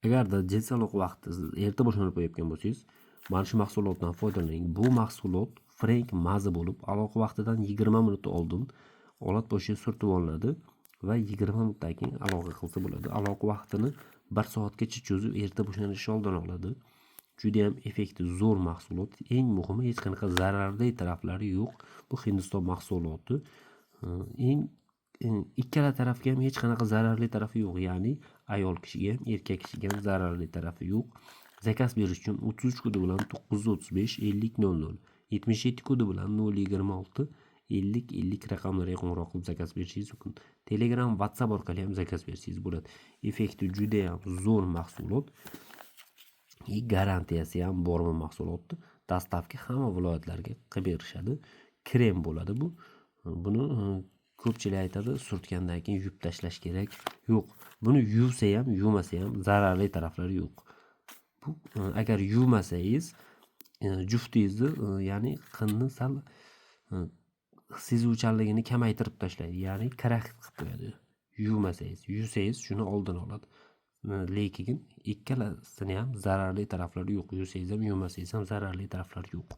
Agarda jinsilik vaqti siz erta boshlanib qo'yayotgan bo'lsangiz, mana shu mahsulotdan foydalaning. Bu mahsulot frank maza bo'lib, aloqa vaqtidan 20 minut oldin olat boshiga surtib olinadi va 20 minutdan keyin aloqa qilsa bo'ladi. Aloqa vaqtini 1 soatgacha cho'zib erta boshlanishi oldini oladi. Juda ham effekti zo'r mahsulot. Eng muhimi hech qanaqa zararli taraflari yo'q. Bu Hindiston mahsuloti. Eng ikkala tarafga ham hech qanaqa zararli tarafi yo'q. Ya'ni ayol kishiga ham, erkak kishiga ham zararli tarafi yo'q. Zakaz berish uchun 33 kodi bilan 935 50 00, 77 kodi bilan 026 50 50 raqamlariga qo'ng'iroq qilib zakaz berishingiz mumkin. Telegram, WhatsApp orqali ham zakaz berishingiz bo'ladi. Effekti juda ham zo'r mahsulot. Garantiyasi ham bor bu mahsulotni. Dastavka hamma viloyatlarga qilib berishadi. Krem bo'ladi bu. Buni ko'pchilik aytadi, surtgandan keyin yuvib tashlash kerak. Yo'q. Buni yuvsa ham, yuvmasa ham zararli taraflari yo'q. Bu agar yuvmasangiz, juftingizni, ya'ni qinni sal sezuvchanligini kamaytirib tashlaydi. Ya'ni karakter qilib qo'yadi. Yuvmasangiz, yuvsangiz shuni oldini oladi. Lekin ikkalasini ham zararli taraflari yo'q. Yuvsangiz ham, yuvmasangiz ham zararli taraflari yo'q.